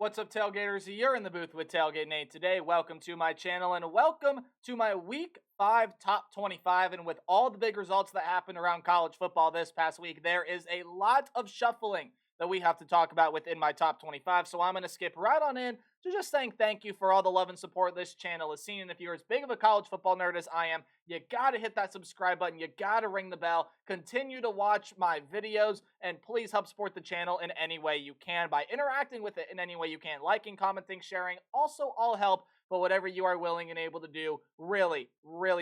What's up, Tailgaters? You're in the booth with Tailgate Nate today. Welcome to my channel and welcome to my Week 5 Top 25. And with all the big results that happened around college football this past week, there is a lot of shuffling that we have to talk about within my top 25. So I'm going to skip right on in to just saying thank you for all the love and support this channel has seen. And if you're as big of a college football nerd as I am, you got to hit that subscribe button. You got to ring the bell. Continue to watch my videos and please help support the channel in any way you can by interacting with it in any way you can. Liking, commenting, sharing, also all help. But whatever you are willing and able to do, really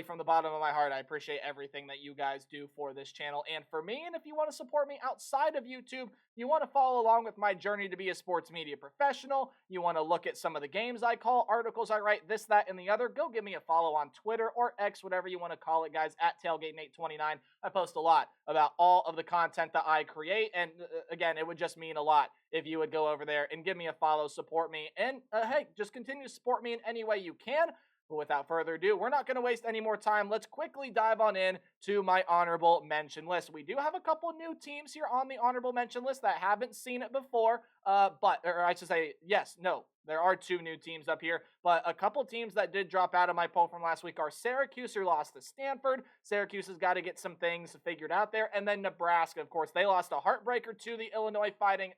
from the bottom of my heart, I appreciate everything that you guys do for this channel and for me. And if you want to support me outside of YouTube, you want to follow along with my journey to be a sports media professional, you want to look at some of the games I call, articles I write, this, that, and the other, go give me a follow on Twitter or X, whatever you want to call it, guys, at TailgateNate29. I post a lot about all of the content that I create, and again, it would just mean a lot if you would go over there and give me a follow, support me, and hey, just continue to support me in any way you can. But without further ado, we're not going to waste any more time. Let's quickly dive on in to my honorable mention list. We do have a couple new teams here on the honorable mention list that haven't seen it before, or I should say, there are two new teams up here, but a couple teams that did drop out of my poll from last week are Syracuse, who lost to Stanford. Syracuse has got to get some things figured out there, and then Nebraska, of course. They lost a heartbreaker to the Illinois Fighting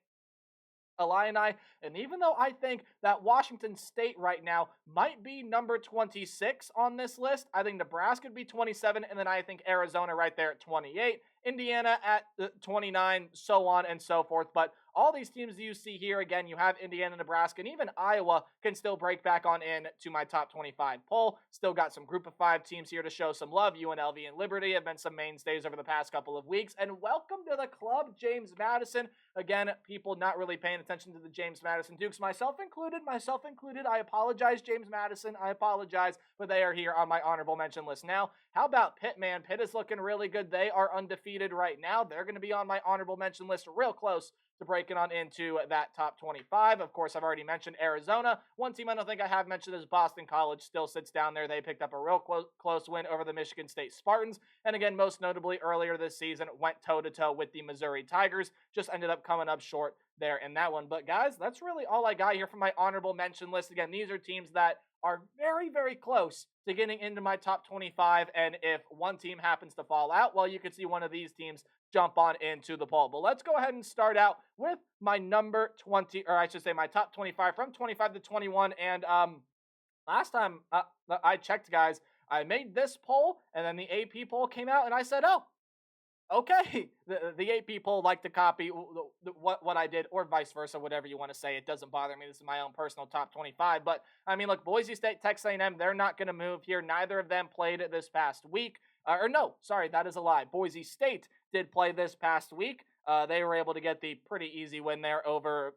Illini, and even though I think that Washington State right now might be number 26 on this list, I think Nebraska would be 27, and then I think Arizona right there at 28, Indiana at 29, so on and so forth. But all these teams you see here, again, you have Indiana, Nebraska, and even Iowa can still break back on in to my top 25 poll. Still got some group of 5 teams here to show some love. UNLV and Liberty have been some mainstays over the past couple of weeks. And welcome to the club, James Madison. Again, people not really paying attention to the James Madison Dukes, myself included. I apologize, James Madison. I apologize, but they are here on my honorable mention list. Now, how about Pitt, man? Pitt is looking really good. They are undefeated right now. They're going to be on my honorable mention list real close to breaking on into that top 25. Of course, I've already mentioned Arizona. One team I don't think I have mentioned is Boston College. Still sits down there. They picked up a real close win over the Michigan State Spartans. And again, most notably earlier this season, went toe-to-toe with the Missouri Tigers. Just ended up coming up short there in that one. But guys, that's really all I got here for my honorable mention list. Again, these are teams that are very close to getting into my top 25. And if one team happens to fall out, well, you could see one of these teams jump on into the poll. But let's go ahead and start out with my number 20, or I should say my top 25 from 25 to 21. And last time I checked, guys, I made this poll and then the AP poll came out and I said, oh, okay, the AP poll liked to copy what I did, or vice versa, whatever you want to say. It doesn't bother me. This is my own personal top 25. But, I mean, look, Boise State, Texas A&M, they're not going to move here. Neither of them played this past week. That is a lie. Boise State did play this past week. They were able to get the pretty easy win there over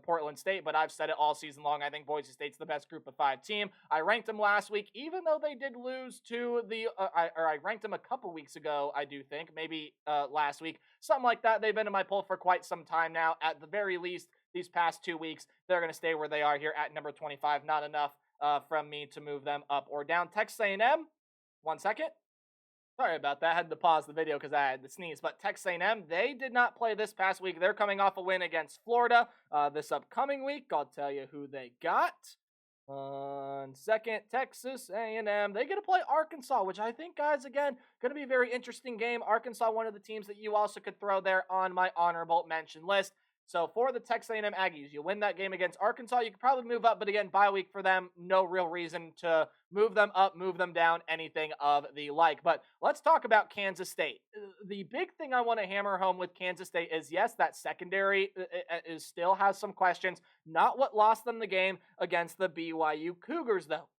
Portland State, but I've said it all season long. I think Boise State's the best group of 5 team. I ranked them last week, even though they did lose to the, I ranked them a couple weeks ago, I do think, maybe last week, something like that. They've been in my poll for quite some time now. At the very least, these past 2 weeks, they're going to stay where they are here at number 25. Not enough from me to move them up or down. Texas A&M, 1 second. Sorry about that. I had to pause the video because I had to sneeze. But Texas A&M, they did not play this past week. They're coming off a win against Florida this upcoming week. I'll tell you who they got. 1 second. Texas A&M. They get to play Arkansas, which I think, guys, again, going to be a very interesting game. Arkansas, one of the teams that you also could throw there on my honorable mention list. So for the Texas A&M Aggies, you win that game against Arkansas, you could probably move up, but again, bye week for them, no real reason to move them up, move them down, anything of the like. But let's talk about Kansas State. The big thing I want to hammer home with Kansas State is, yes, that secondary still has some questions. Not what lost them the game against the BYU Cougars, though.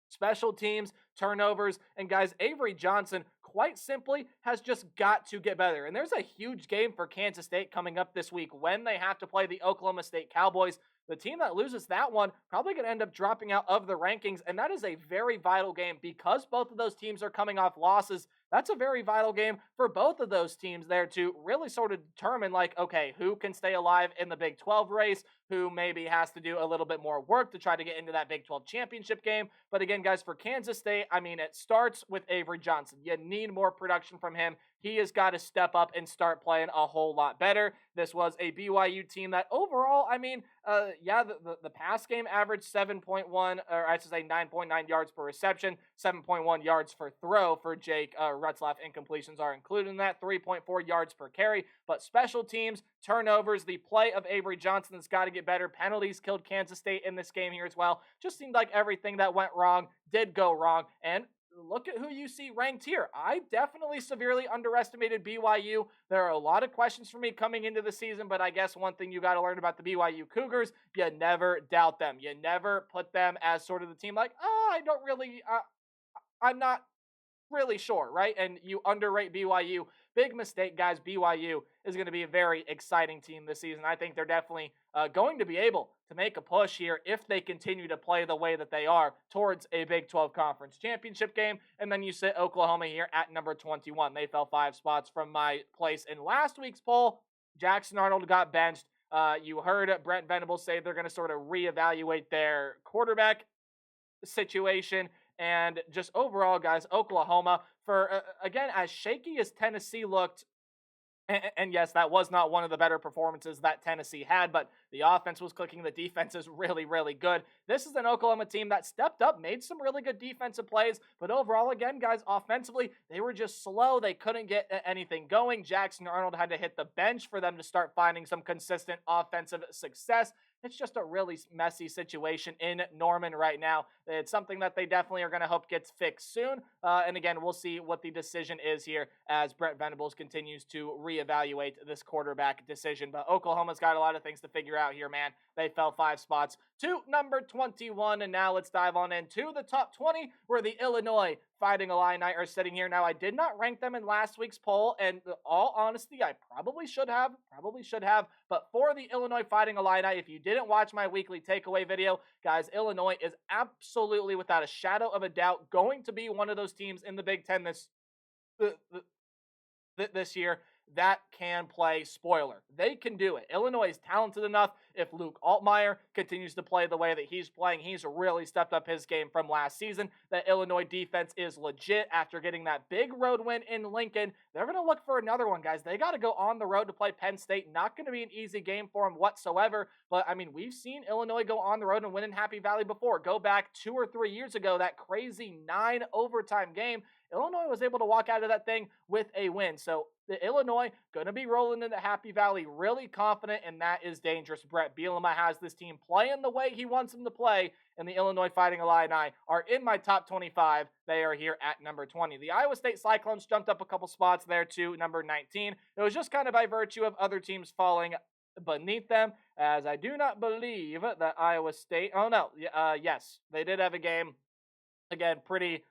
Special teams, turnovers, and guys, Avery Johnson, quite simply, has just got to get better. And there's a huge game for Kansas State coming up this week when they have to play the Oklahoma State Cowboys. The team that loses that one probably going to end up dropping out of the rankings, and that is a very vital game because both of those teams are coming off losses. That's a very vital game for both of those teams there to really sort of determine, like, okay, who can stay alive in the Big 12 race, who maybe has to do a little bit more work to try to get into that Big 12 championship game. But again, guys, for Kansas State, I mean, it starts with Avery Johnson. You need more production from him. he has got to step up and start playing a whole lot better. This was a BYU team that overall, the pass game averaged 7.1, or I should say 9.9 yards per reception, 7.1 yards per throw for Jake Retzlaff. Incompletions are included in that, 3.4 yards per carry. But special teams, turnovers, the play of Avery Johnson has got to get better. Penalties killed Kansas State in this game here as well. Just seemed like everything that went wrong did go wrong. And look at who you see ranked here. I definitely severely underestimated BYU. There are a lot of questions for me coming into the season, but I guess one thing you got to learn about the BYU Cougars, you never doubt them. You never put them as sort of the team like, I'm not really sure, right? And you underrate BYU. Big mistake, guys. BYU is going to be a very exciting team this season. I think they're definitely going to be able to make a push here if they continue to play the way that they are towards a Big 12 Conference Championship game. And then you sit Oklahoma here at number 21. They fell 5 spots from my place in last week's poll. Jackson Arnold got benched. You heard Brent Venables say they're going to sort of reevaluate their quarterback situation. And just overall, guys, Oklahoma, for, again, as shaky as Tennessee looked, and yes, that was not one of the better performances that Tennessee had, but the offense was clicking. The defense is really, really good. This is an Oklahoma team that stepped up, made some really good defensive plays, but overall, again, guys, offensively, they were just slow. They couldn't get anything going. Jackson Arnold had to hit the bench for them to start finding some consistent offensive success. It's just a really messy situation in Norman right now. It's something that they definitely are going to hope gets fixed soon. And again, we'll see what the decision is here as Brent Venables continues to reevaluate this quarterback decision. But Oklahoma's got a lot of things to figure out here, man. They fell 5 spots to number 21. And now let's dive on into the top 20, where the Illinois Fighting Illini are sitting here. Now, I did not rank them in last week's poll, and in all honesty, I probably should have. But for the Illinois Fighting Illini, if you didn't watch my weekly takeaway video, guys, Illinois is absolutely, without a shadow of a doubt, going to be one of those teams in the Big Ten this year that can play spoiler. They can do it. Illinois is talented enough. If Luke Altmaier continues to play the way that he's playing, he's really stepped up his game from last season. The Illinois defense is legit after getting that big road win in Lincoln. They're going to look for another one, guys. They got to go on the road to play Penn State. Not going to be an easy game for them whatsoever. But, I mean, we've seen Illinois go on the road and win in Happy Valley before. Go back 2 or 3 years ago, that crazy 9 overtime game. Illinois was able to walk out of that thing with a win. So the Illinois going to be rolling into Happy Valley really confident, and that is dangerous. Brett Bielema has this team playing the way he wants them to play, and the Illinois Fighting Illini are in my top 25. They are here at number 20. The Iowa State Cyclones jumped up a couple spots there to number 19. It was just kind of by virtue of other teams falling beneath them, as I do not believe that Iowa State, yes, they did have a game, again, pretty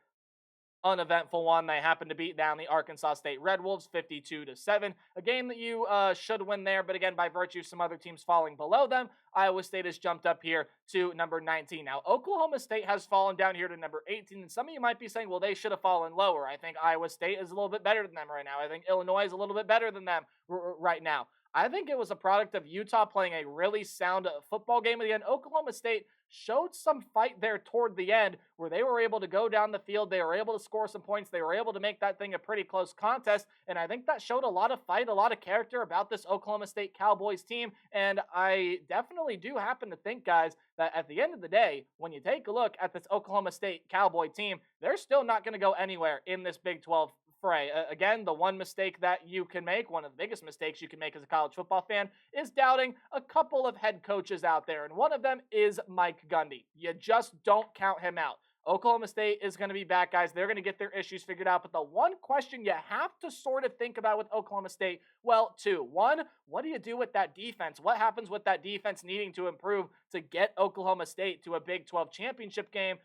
uneventful one. They happened to beat down the Arkansas State Red Wolves 52-7, a game that you should win there, but again, by virtue of some other teams falling below them, Iowa State has jumped up here to number 19. Now, Oklahoma State has fallen down here to number 18, and some of you might be saying, well, they should have fallen lower. I think Iowa State is a little bit better than them right now. I think Illinois is a little bit better than them right now. I think it was a product of Utah playing a really sound football game at the end. Oklahoma State showed some fight there toward the end where they were able to go down the field. They were able to score some points. They were able to make that thing a pretty close contest. And I think that showed a lot of fight, a lot of character about this Oklahoma State Cowboys team. And I definitely do happen to think, guys, that at the end of the day, when you take a look at this Oklahoma State Cowboy team, they're still not going to go anywhere in this Big 12 fray. Again, the one mistake that you can make, one of the biggest mistakes you can make as a college football fan, is doubting a couple of head coaches out there. And one of them is Mike Gundy. You just don't count him out. Oklahoma State is going to be back, guys. They're going to get their issues figured out. But the one question you have to sort of think about with Oklahoma State, well, two. One, what do you do with that defense? What happens with that defense needing to improve to get Oklahoma State to a Big 12 championship game,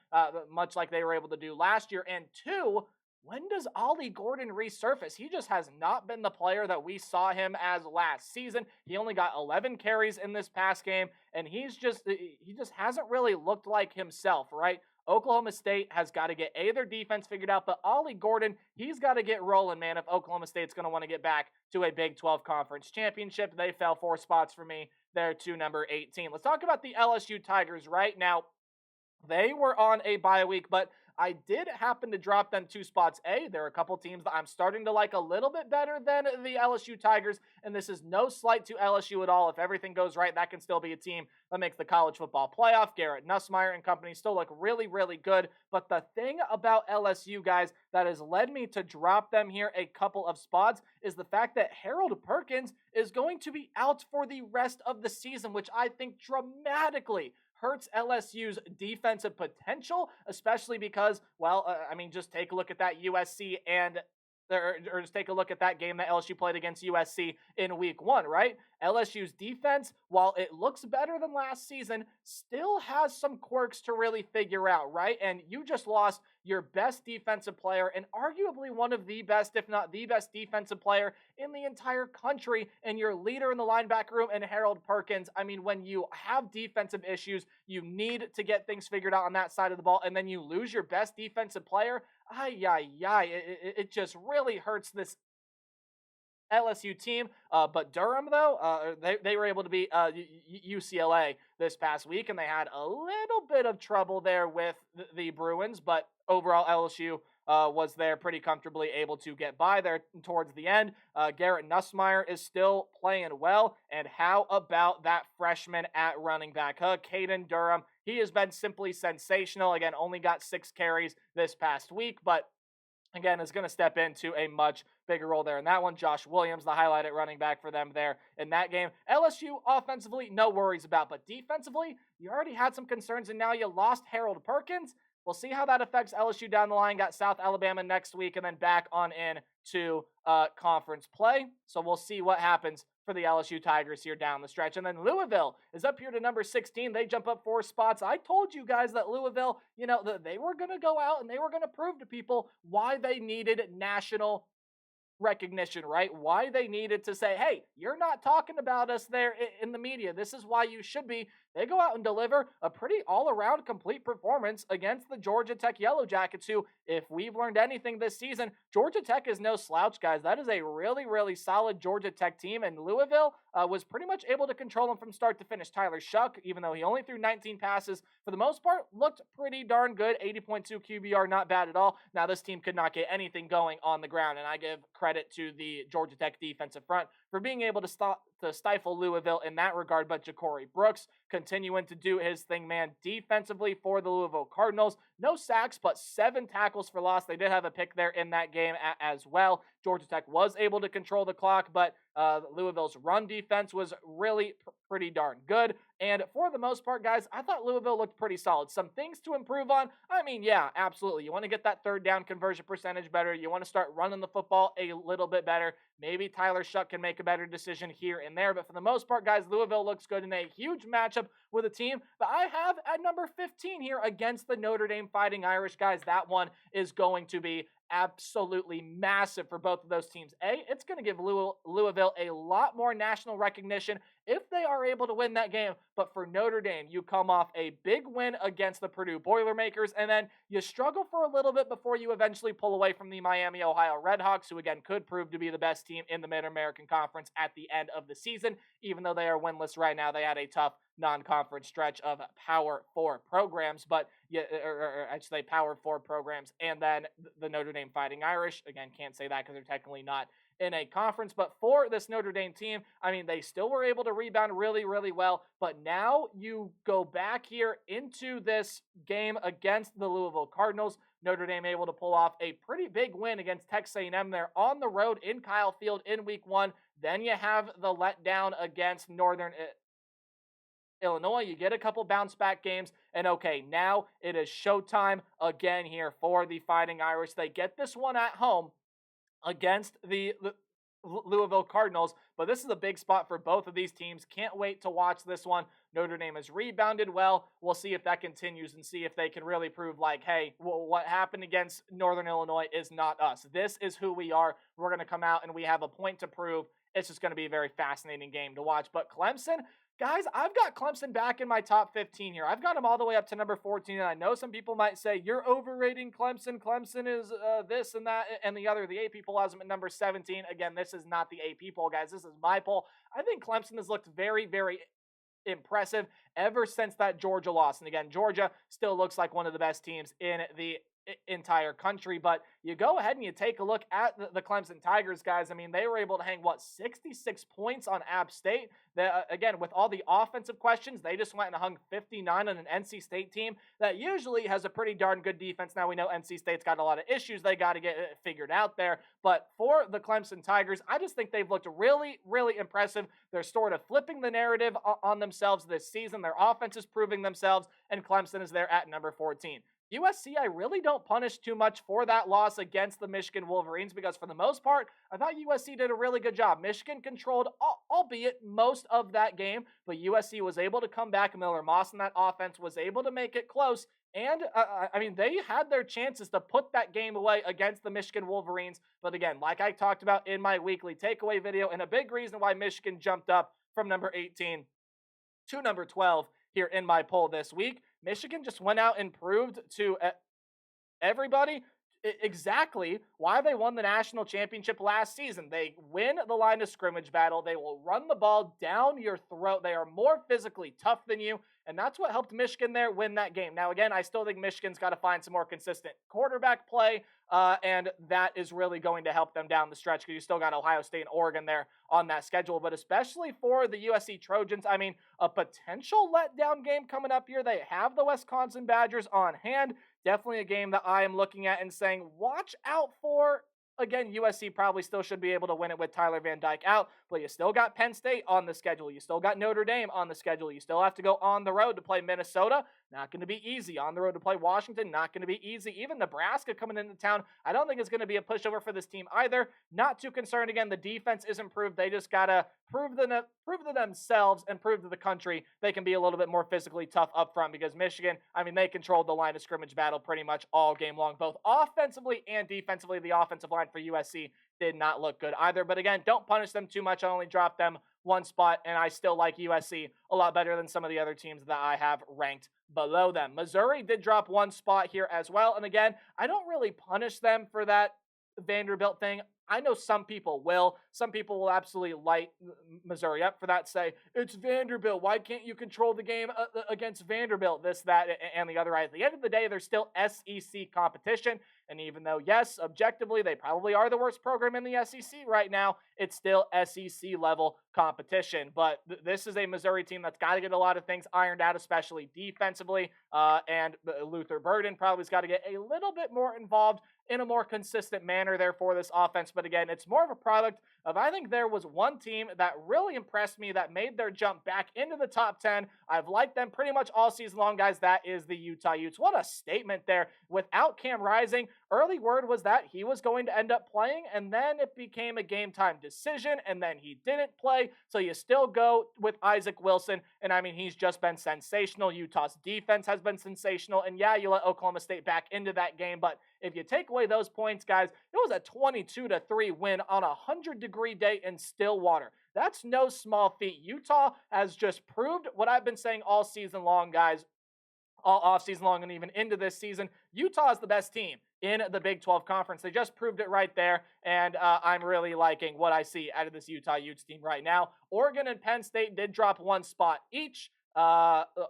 much like they were able to do last year? And two, when does Ollie Gordon resurface? He just has not been the player that we saw him as last season. He only got 11 carries in this past game, and he just hasn't really looked like himself, right? Oklahoma State has got to get their defense figured out, but Ollie Gordon, he's got to get rolling, man, if Oklahoma State's going to want to get back to a Big 12 conference championship. They fell 4 spots for me there to number 18. Let's talk about the LSU Tigers right now. They were on a bye week, but I did happen to drop them 2 spots. There are a couple teams that I'm starting to like a little bit better than the LSU Tigers, and this is no slight to LSU at all. If everything goes right, that can still be a team that makes the college football playoff. Garrett Nussmeier and company still look really, really good. But the thing about LSU, guys, that has led me to drop them here a couple of spots is the fact that Harold Perkins is going to be out for the rest of the season, which I think dramatically hurts LSU's defensive potential, especially because, just take a look at that USC and or just take a look at that game that LSU played against USC in week 1, right? LSU's defense, while it looks better than last season, still has some quirks to really figure out, right? And you just lost your best defensive player and arguably one of the best, if not the best defensive player in the entire country, and your leader in the linebacker room and Harold Perkins. I mean, when you have defensive issues, you need to get things figured out on that side of the ball, and then you lose your best defensive player. It just really hurts this LSU team. But Durham, though, they were able to beat UCLA this past week, and they had a little bit of trouble there with the Bruins, but overall LSU was there pretty comfortably able to get by there towards the end. Garrett Nussmeier is still playing well, and how about that freshman at running back? Caden Durham, he has been simply sensational. Again, only got 6 carries this past week, but again, is going to step into a much bigger role there in that one. Josh Williams, the highlight at running back for them there in that game. LSU, offensively, no worries about, but defensively, you already had some concerns, and now you lost Harold Perkins. We'll see how that affects LSU down the line. Got South Alabama next week, and then back on in to conference play. So we'll see what happens for the LSU Tigers here down the stretch. And then Louisville is up here to number 16. They jump up 4 spots. I told you guys that Louisville, they were going to go out and they were going to prove to people why they needed national recognition, right? Why they needed to say, hey, you're not talking about us there in the media. This is why you should be. They go out and deliver a pretty all-around complete performance against the Georgia Tech Yellow Jackets, who, if we've learned anything this season, Georgia Tech is no slouch, guys. That is a really, really solid Georgia Tech team, and Louisville was pretty much able to control them from start to finish. Tyler Shuck, even though he only threw 19 passes, for the most part, looked pretty darn good. 80.2 QBR, not bad at all. Now, this team could not get anything going on the ground, and I give credit to the Georgia Tech defensive front for being able to stifle Louisville in that regard. But Ja'Cory Brooks continuing to do his thing, man. Defensively for the Louisville Cardinals, no sacks, but 7 tackles for loss. They did have a pick there in that game as well. Georgia Tech was able to control the clock, but Louisville's run defense was really pretty darn good. And for the most part, guys, I thought Louisville looked pretty solid. Some things to improve on. I mean, yeah, absolutely. You want to get that third down conversion percentage better. You want to start running the football a little bit better. Maybe Tyler Shuck can make a better decision here and there. But for the most part, guys, Louisville looks good in a huge matchup with a team that I have at number 15 here against the Notre Dame Fighting Irish. Guys, that one is going to be absolutely massive for both of those teams. It's going to give Louisville a lot more national recognition if they are able to win that game. But for Notre Dame, you come off a big win against the Purdue Boilermakers, and then you struggle for a little bit before you eventually pull away from the Miami, Ohio Redhawks, who again could prove to be the best team in the Mid-American Conference at the end of the season. Even though they are winless right now, they had a tough non-conference stretch of Power 4 programs, but I should say Power 4 programs, and then the Notre Dame Fighting Irish. Again, can't say that because they're technically not in a conference, but for this Notre Dame team, I mean, they still were able to rebound really, really well, but now you go back here into this game against the Louisville Cardinals. Notre Dame able to pull off a pretty big win against Texas A&M there on the road in Kyle Field in week 1. Then you have the letdown against Northern Illinois. You get a couple bounce back games, and okay, now it is showtime again here for the Fighting Irish. They get this one at home against the Louisville Cardinals, but this is a big spot for both of these teams. Can't wait to watch this one. Notre Dame has rebounded well. We'll see if that continues and see if they can really prove like, hey, what happened against Northern Illinois is not us. This is who we are. We're going to come out and we have a point to prove. It's just going to be a very fascinating game to watch. But Clemson, guys, I've got Clemson back in my top 15 here. I've got them all the way up to number 14, and I know some people might say, you're overrating Clemson. Clemson is this and that and the other. The AP poll has them at number 17. Again, this is not the AP poll, guys. This is my poll. I think Clemson has looked very, very impressive ever since that Georgia loss. And again, Georgia still looks like one of the best teams in the entire country. But you go ahead and you take a look at the Clemson Tigers, guys. I mean, they were able to hang, 66 points on App State. Again, with all the offensive questions, they just went and hung 59 on an NC State team that usually has a pretty darn good defense. Now, we know NC State's got a lot of issues they got to get figured out there. But for the Clemson Tigers, I just think they've looked really, really impressive. They're sort of flipping the narrative on themselves this season. Their offense is proving themselves, and Clemson is there at number 14. USC, I really don't punish too much for that loss against the Michigan Wolverines because for the most part, I thought USC did a really good job. Michigan controlled, albeit most of that game, but USC was able to come back. Miller Moss in that offense was able to make it close. And, I mean, they had their chances to put that game away against the Michigan Wolverines. But again, like I talked about in my weekly takeaway video, and a big reason why Michigan jumped up from number 18 to number 12 here in my poll this week, Michigan just went out and proved to everybody exactly why they won the national championship last season. They win the line of scrimmage battle. They will run the ball down your throat. They are more physically tough than you, and that's what helped Michigan there win that game. Now, again, I still think Michigan's got to find some more consistent quarterback play, and that is really going to help them down the stretch because you still got Ohio State and Oregon there on that schedule. But especially for the USC Trojans, I mean, a potential letdown game coming up here. They have the Wisconsin Badgers on hand. Definitely a game that I am looking at and saying, watch out for. Again, USC probably still should be able to win it with Tyler Van Dyke out, but you still got Penn State on the schedule. You still got Notre Dame on the schedule. You still have to go on the road to play Minnesota. Not going to be easy. On the road to play Washington, not going to be easy. Even Nebraska coming into town, I don't think it's going to be a pushover for this team either. Not too concerned. Again, the defense is improved. They just got to prove to themselves and prove to the country they can be a little bit more physically tough up front because Michigan, I mean, they controlled the line of scrimmage battle pretty much all game long, both offensively and defensively. The offensive line for USC did not look good either. But again, don't punish them too much. I only dropped them one spot, and I still like USC a lot better than some of the other teams that I have ranked below them. Missouri did drop one spot here as well. And again, I don't really punish them for that Vanderbilt thing. I know some people will. Some people will absolutely light Missouri up for that, say, it's Vanderbilt. Why can't you control the game against Vanderbilt? This, that, and the other. At the end of the day, there's still SEC competition. And even though, yes, objectively, they probably are the worst program in the SEC right now, it's still SEC level competition. But this is a Missouri team that's got to get a lot of things ironed out, especially defensively. And Luther Burden probably's got to get a little bit more involved in a more consistent manner there for this offense. But again, it's more of a product of, I think there was one team that really impressed me that made their jump back into the top 10. I've liked them pretty much all season long, guys. That is the Utah Utes. What a statement there. Without Cam Rising, early word was that he was going to end up playing, and then it became a game time decision, and then he didn't play. So you still go with Isaac Wilson, and I mean, he's just been sensational. Utah's defense has been sensational, and yeah, you let Oklahoma State back into that game, but if you take away those points, guys, it was a 22-3 win on a 100-degree day in Stillwater. That's no small feat. Utah has just proved what I've been saying all season long, guys, all offseason long and even into this season. Utah is the best team in the Big 12 Conference. They just proved it right there, and I'm really liking what I see out of this Utah Utes team right now. Oregon and Penn State did drop one spot each.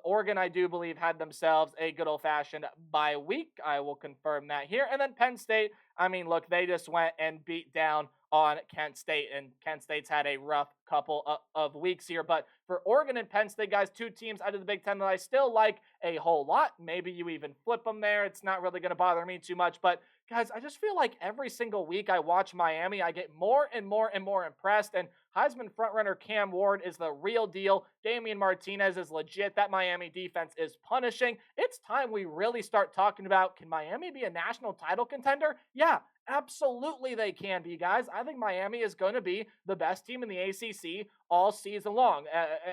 Oregon, I do believe, had themselves a good old-fashioned bye week. I will confirm that here. And then Penn State, I mean, look, they just went and beat down on Kent State, and Kent State's had a rough couple of weeks here. But for Oregon and Penn State, guys, two teams out of the Big Ten that I still like a whole lot. Maybe you even flip them there. It's not really going to bother me too much. But, guys, I just feel like every single week I watch Miami, I get more and more and more impressed. And Heisman frontrunner Cam Ward is the real deal. Damian Martinez is legit. That Miami defense is punishing. It's time we really start talking about, can Miami be a national title contender? Yeah, absolutely they can be, guys. I think Miami is going to be the best team in the ACC all season long.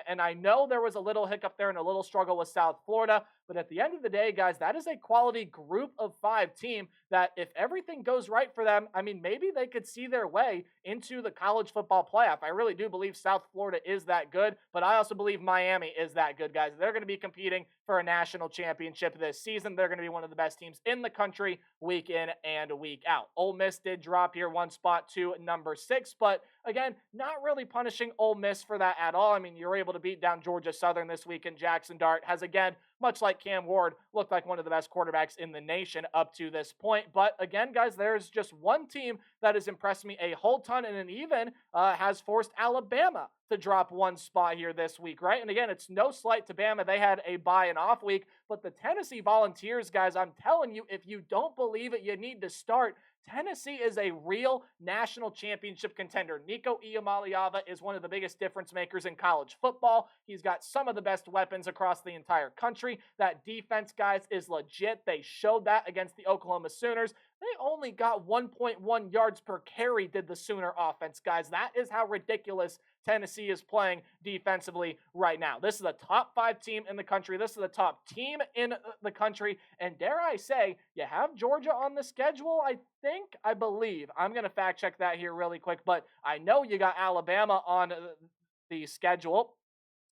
And I know there was a little hiccup there and a little struggle with South Florida, but at the end of the day, guys, that is a quality group of 5 team that if everything goes right for them, I mean, maybe they could see their way into the college football playoff. I really do believe South Florida is that good, but I also believe Miami is that good, guys. They're going to be competing for a national championship this season. They're going to be one of the best teams in the country week in and week out. Ole Miss did drop here one spot to number 6, but again, not really punishing Ole Miss for that at all. I mean, you're able to beat down Georgia Southern this week, and Jackson Dart has, again, much like Cam Ward, looked like one of the best quarterbacks in the nation up to this point. But again, guys, there's just one team that has impressed me a whole ton, and it even has forced Alabama to drop one spot here this week, right? And again, it's no slight to Bama. They had a bye and off week, but the Tennessee Volunteers, guys, I'm telling you, if you don't believe it, you need to start. Tennessee is a real national championship contender. Nico Iamaleava is one of the biggest difference makers in college football. He's got some of the best weapons across the entire country. That defense, guys, is legit. They showed that against the Oklahoma Sooners. They only got 1.1 yards per carry, did the Sooner offense, guys. That is how ridiculous Tennessee is playing defensively right now. This is a top 5 team in the country. This is the top team in the country. And dare I say, you have Georgia on the schedule, I believe. I'm going to fact check that here really quick, but I know you got Alabama on the schedule.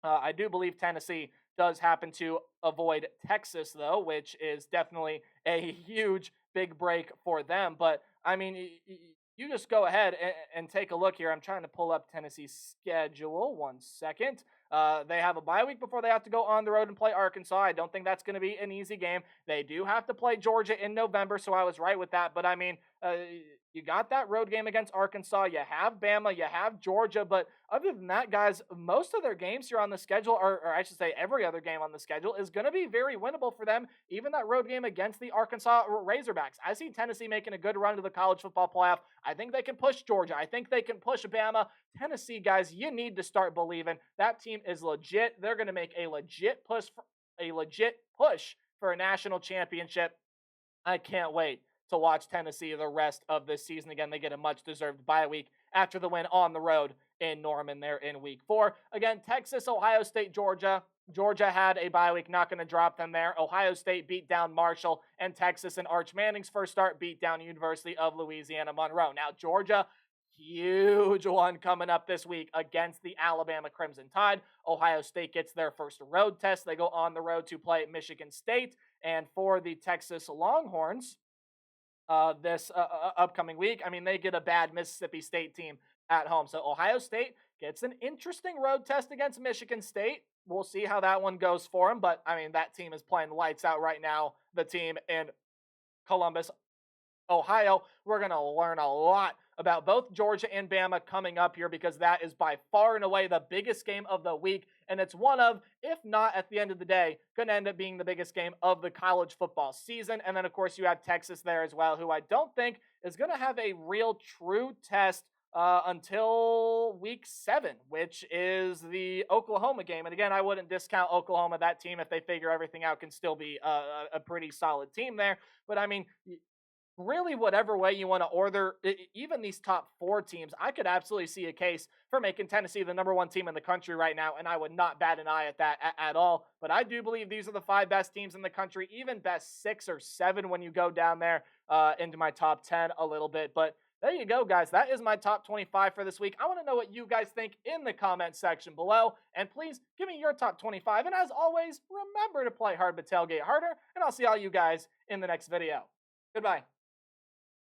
I do believe Tennessee does happen to avoid Texas, though, which is definitely a huge big break for them. But, I mean, you just go ahead and take a look here. I'm trying to pull up Tennessee's schedule. 1 second. They have a bye week before they have to go on the road and play Arkansas. I don't think that's going to be an easy game. They do have to play Georgia in November, so I was right with that. But, I mean, you got that road game against Arkansas. You have Bama. You have Georgia. But other than that, guys, most of their games here on the schedule, or I should say every other game on the schedule, is going to be very winnable for them. Even that road game against the Arkansas Razorbacks. I see Tennessee making a good run to the college football playoff. I think they can push Georgia. I think they can push Bama. Tennessee, guys, you need to start believing. That team is legit. They're going to make a legit push for a national championship. I can't wait to watch Tennessee the rest of this season. Again, they get a much-deserved bye week after the win on the road in Norman there in week 4. Again, Texas, Ohio State, Georgia. Georgia had a bye week, not going to drop them there. Ohio State beat down Marshall, and Texas and Arch Manning's first start beat down University of Louisiana Monroe. Now, Georgia, huge one coming up this week against the Alabama Crimson Tide. Ohio State gets their first road test. They go on the road to play Michigan State. And for the Texas Longhorns, this upcoming week, I mean, they get a bad Mississippi State team at home. So Ohio State gets an interesting road test against Michigan State. We'll see how that one goes for them. But, I mean, that team is playing lights out right now. The team in Columbus, Ohio. We're going to learn a lot about both Georgia and Bama coming up here because that is by far and away the biggest game of the week. And it's one of, if not at the end of the day, going to end up being the biggest game of the college football season. And then, of course, you have Texas there as well, who I don't think is going to have a real true test until week 7, which is the Oklahoma game. And again, I wouldn't discount Oklahoma. That team, if they figure everything out, can still be a pretty solid team there. But I mean, really, whatever way you want to order, even these top 4 teams, I could absolutely see a case for making Tennessee the number 1 team in the country right now, and I would not bat an eye at that at all. But I do believe these are the 5 best teams in the country, even best 6 or 7 when you go down there into my top 10 a little bit. But there you go, guys. That is my top 25 for this week. I want to know what you guys think in the comment section below. And please give me your top 25. And as always, remember to play hard but tailgate harder. And I'll see all you guys in the next video. Goodbye.